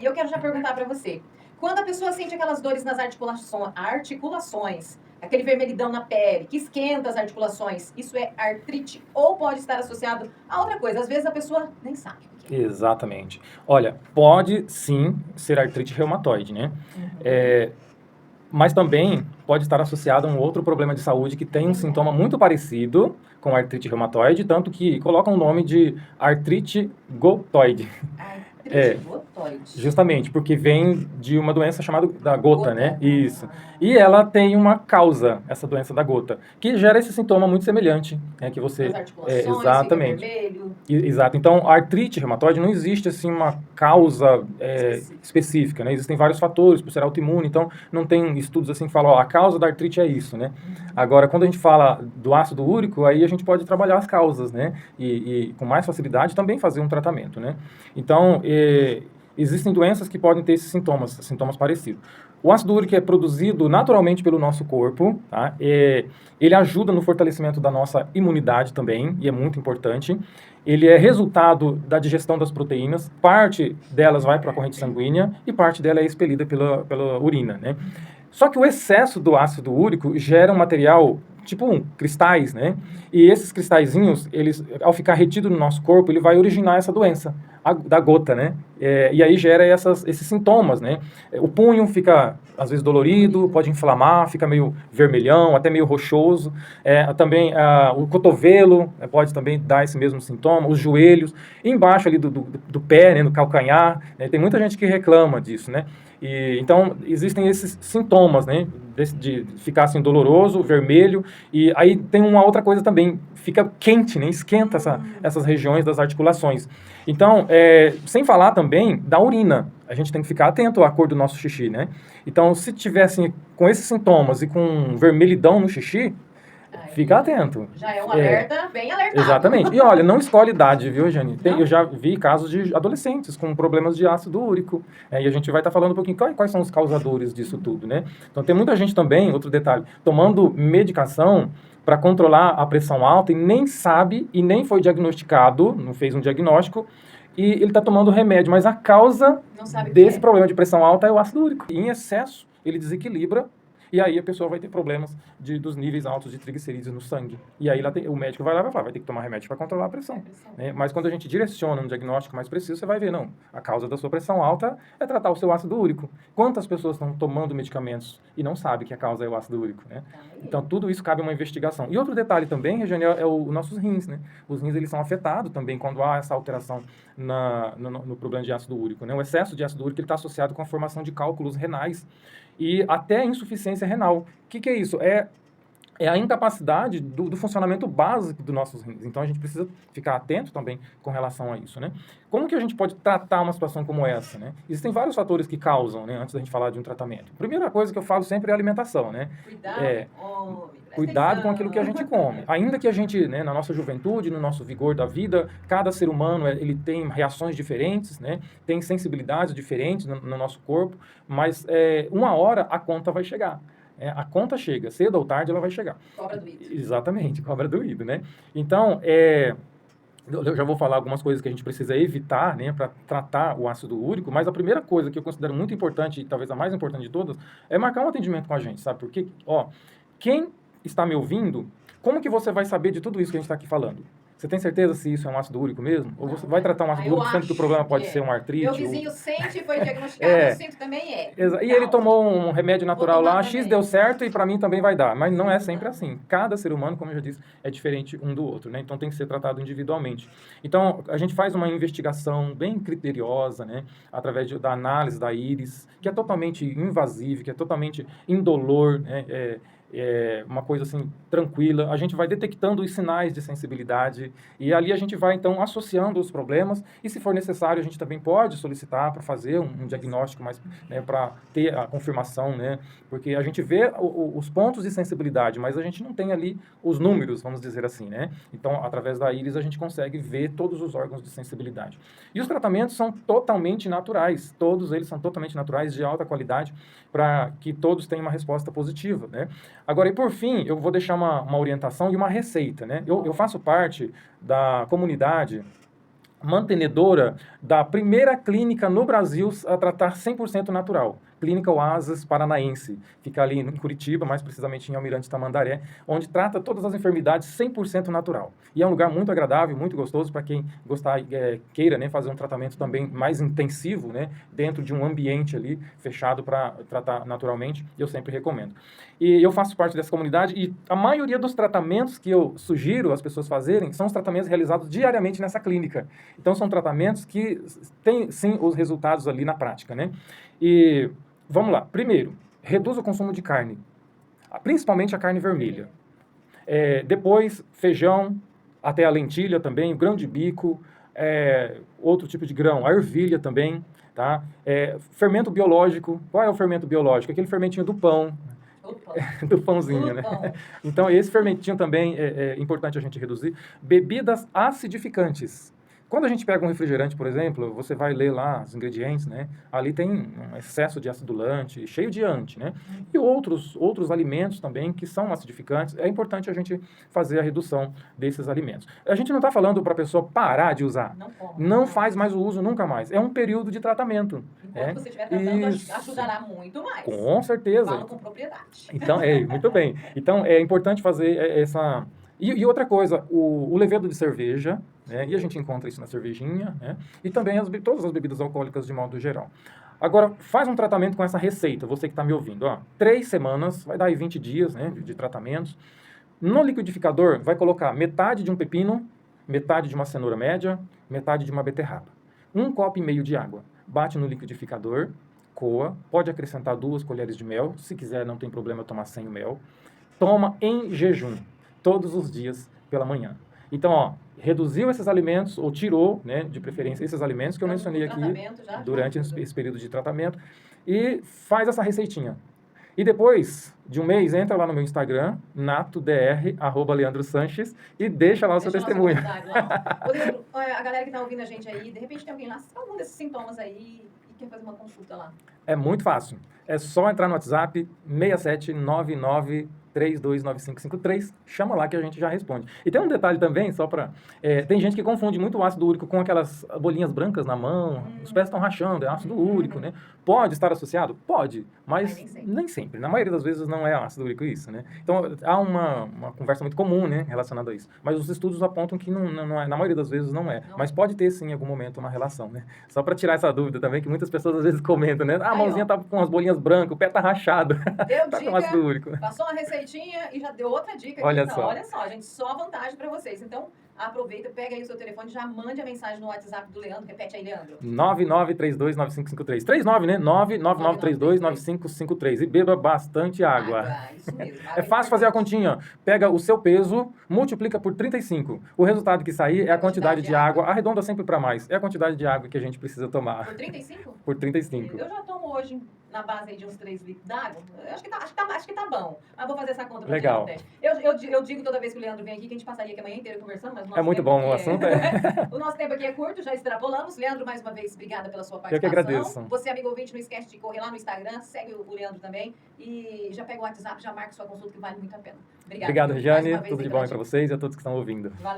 E eu quero já perguntar para você, quando a pessoa sente aquelas dores nas articulações, aquele vermelhidão na pele, que esquenta as articulações, isso é artrite ou pode estar associado a outra coisa? Às vezes a pessoa nem sabe o que é. Exatamente. Olha, pode sim ser artrite reumatoide, né? Mas também pode estar associado a um outro problema de saúde que tem um sintoma muito parecido com a artrite reumatoide, tanto que colocam o nome de artrite gotoide. Artrite gotoide. Justamente, porque vem de uma doença chamada da gota, né? Isso. Ah. E ela tem uma causa, essa doença da gota, que gera esse sintoma muito semelhante, né? Que você... As articulações, exatamente. fica vermelho. Exato. Então, a artrite reumatoide não existe, assim, uma causa específica, né? Existem vários fatores, por ser autoimune, então não tem estudos assim que falam, ó, a causa da artrite é isso, né? Agora, quando a gente fala do ácido úrico, aí a gente pode trabalhar as causas, né? E com mais facilidade também fazer um tratamento, né? Então, existem doenças que podem ter esses sintomas parecidos. O ácido úrico é produzido naturalmente pelo nosso corpo, tá? Ele ajuda no fortalecimento da nossa imunidade também, e é muito importante. Ele é resultado da digestão das proteínas, parte delas vai para a corrente sanguínea e parte dela é expelida pela urina, né? Só que o excesso do ácido úrico gera um material, tipo cristais, né? E esses cristalzinhos, eles, ao ficar retido no nosso corpo, ele vai originar essa doença, da gota, né? E aí gera esses sintomas, né? O punho fica, às vezes, dolorido, pode inflamar, fica meio vermelhão, até meio roxoso. Também o cotovelo pode também dar esse mesmo sintoma, os joelhos, embaixo ali do pé, né, no calcanhar, né? Tem muita gente que reclama disso, né? Então, existem esses sintomas, né, de ficar assim doloroso, vermelho, e aí tem uma outra coisa também, fica quente, né, esquenta essas regiões das articulações. Então, sem falar também da urina, a gente tem que ficar atento à cor do nosso xixi, né? Então, se tiver assim, com esses sintomas e com vermelhidão no xixi, fica atento. Já é um alerta bem alertado. Exatamente. E olha, não escolhe idade, viu, Jane? Eu já vi casos de adolescentes com problemas de ácido úrico. E a gente vai estar falando um pouquinho quais são os causadores disso tudo, né? Então tem muita gente também, outro detalhe, tomando medicação para controlar a pressão alta e nem sabe e nem foi diagnosticado, não fez um diagnóstico, e ele está tomando remédio, mas a causa desse problema de pressão alta é o ácido úrico. E em excesso, ele desequilibra. E aí a pessoa vai ter problemas dos níveis altos de triglicerídeos no sangue. E aí o médico vai lá e vai falar, vai ter que tomar remédio para controlar a pressão. Né? Mas quando a gente direciona um diagnóstico mais preciso, você vai ver, não, a causa da sua pressão alta é tratar o seu ácido úrico. Quantas pessoas estão tomando medicamentos e não sabem que a causa é o ácido úrico, né? Então tudo isso cabe uma investigação. E outro detalhe também, Regiane, é os nossos rins, né? Os rins, eles são afetados também quando há essa alteração no problema de ácido úrico, né? O excesso de ácido úrico está associado com a formação de cálculos renais e até insuficiência renal. O que é isso? É a incapacidade do funcionamento básico dos nossos rins. Então, a gente precisa ficar atento também com relação a isso, né? Como que a gente pode tratar uma situação como essa, né? Existem vários fatores que causam, né? Antes da gente falar de um tratamento. Primeira coisa que eu falo sempre é a alimentação, né? Cuidado com aquilo que a gente come. Ainda que a gente, né, na nossa juventude, no nosso vigor da vida, cada ser humano ele tem reações diferentes, né? Tem sensibilidades diferentes no nosso corpo, mas uma hora a conta vai chegar. A conta chega, cedo ou tarde ela vai chegar. Cobra doído. Exatamente, cobra doído, né? Então, eu já vou falar algumas coisas que a gente precisa evitar, né, para tratar o ácido úrico, mas a primeira coisa que eu considero muito importante, e talvez a mais importante de todas, é marcar um atendimento com a gente, sabe? Porque, quem está me ouvindo, como que você vai saber de tudo isso que a gente está aqui falando? Você tem certeza se isso é um ácido úrico mesmo? Ou você vai tratar um ácido úrico, sendo que o problema pode ser um artrite? Meu vizinho sente, foi diagnosticado, eu sinto também E ele tomou um remédio natural lá, X deu certo e para mim também vai dar. Mas não é sempre assim. Cada ser humano, como eu já disse, é diferente um do outro, né? Então tem que ser tratado individualmente. Então a gente faz uma investigação bem criteriosa, né? Através da análise da íris, que é totalmente invasiva, que é totalmente indolor, né? Uma coisa assim tranquila, a gente vai detectando os sinais de sensibilidade e ali a gente vai então associando os problemas e se for necessário a gente também pode solicitar para fazer um diagnóstico mais, né, para ter a confirmação, né, porque a gente vê os pontos de sensibilidade, mas a gente não tem ali os números, vamos dizer assim, né, então através da íris a gente consegue ver todos os órgãos de sensibilidade. E os tratamentos são totalmente naturais, todos eles são totalmente naturais, de alta qualidade, para que todos tenham uma resposta positiva, né. Agora, e por fim, eu vou deixar uma orientação e uma receita, né? Eu faço parte da comunidade mantenedora da primeira clínica no Brasil a tratar 100% natural. Clínica Oasis Paranaense. Fica ali em Curitiba, mais precisamente em Almirante Tamandaré, onde trata todas as enfermidades 100% natural. E é um lugar muito agradável, muito gostoso para quem gostar, queira, né, fazer um tratamento também mais intensivo, né, dentro de um ambiente ali fechado para tratar naturalmente. Eu sempre recomendo. E eu faço parte dessa comunidade e a maioria dos tratamentos que eu sugiro as pessoas fazerem são os tratamentos realizados diariamente nessa clínica. Então, são tratamentos que têm, sim, os resultados ali na prática, né? E vamos lá. Primeiro, reduz o consumo de carne, principalmente a carne vermelha. Depois, feijão, até a lentilha também, o grão de bico, outro tipo de grão, a ervilha também, tá? Fermento biológico. Qual é o fermento biológico? Aquele fermentinho do pão, do pãozinho, né? Então, esse fermentinho também é importante a gente reduzir. Bebidas acidificantes. Quando a gente pega um refrigerante, por exemplo, você vai ler lá os ingredientes, né? Ali tem um excesso de acidulante, cheio de ante, né? E outros alimentos também que são acidificantes. É importante a gente fazer a redução desses alimentos. A gente não está falando para a pessoa parar de usar. Não faz mais o uso nunca mais. É um período de tratamento. Enquanto você estiver tratando, ajudará muito mais. Com certeza. Falo com propriedade. Então, muito bem. Então, é importante fazer essa... E outra coisa, o levedo de cerveja, né? E a gente encontra isso na cervejinha, né? E também todas as bebidas alcoólicas de modo geral. Agora, faz um tratamento com essa receita, você que está me ouvindo. 3 semanas, vai dar aí 20 dias, né, de tratamentos. No liquidificador, vai colocar metade de um pepino, metade de uma cenoura média, metade de uma beterraba. 1,5 copo de água. Bate no liquidificador, coa, pode acrescentar 2 colheres de mel, se quiser não tem problema tomar sem o mel. Toma em jejum, todos os dias pela manhã. Então, reduziu esses alimentos, ou tirou, né, de preferência, esses alimentos que eu mencionei aqui durante esse período de tratamento, e faz essa receitinha. E depois de um mês, entra lá no meu Instagram, natodr, @leandrosanches, e deixa lá o seu testemunho. A galera que está ouvindo a gente aí, de repente tem alguém lá, algum desses sintomas aí, e quer fazer uma consulta lá. É muito fácil. É só entrar no WhatsApp 6799329553, chama lá que a gente já responde. E tem um detalhe também, só para... tem gente que confunde muito o ácido úrico com aquelas bolinhas brancas na mão, os pés estão rachando, é ácido úrico, né? Pode estar associado? Pode, mas nem sempre. Na maioria das vezes não é ácido úrico isso, né? Então, há uma conversa muito comum, né, relacionada a isso. Mas os estudos apontam que não é, na maioria das vezes não é. Mas pode ter, sim, em algum momento uma relação, né? Só para tirar essa dúvida também, que muitas pessoas às vezes comentam, né? A mãozinha tá com as bolinhas brancas, o pé tá rachado. Deu tá dica, com ácido úrico. Passou uma receitinha e já deu outra dica aqui. Olha então, só. Olha só, gente, só vantagem para vocês. Então, aproveita, pega aí o seu telefone, já mande a mensagem no WhatsApp do Leandro. Repete aí, Leandro. 99329553. 39, né? 999329553. E beba bastante água. Isso mesmo. É fácil fazer a continha. Pega o seu peso, multiplica por 35. O resultado que sair é a quantidade de água. Arredonda sempre para mais. É a quantidade de água que a gente precisa tomar. Por 35? Por 35. Eu já tomo hoje na base aí de uns 3 litros d'água. Acho que tá bom. Mas vou fazer essa conta pra Legal. ti ontem. Eu digo toda vez que o Leandro vem aqui que a gente passaria aqui a manhã inteira conversando, mas o nosso É muito bom o assunto. O nosso tempo aqui é curto, já extrapolamos. Leandro, mais uma vez, obrigada pela sua participação. Eu que agradeço. Você, amigo ouvinte, não esquece de correr lá no Instagram, segue o Leandro também e já pega o WhatsApp, já marca sua consulta que vale muito a pena. Obrigado, Regiane. Tudo de bom aí pra vocês e a todos que estão ouvindo. Valeu.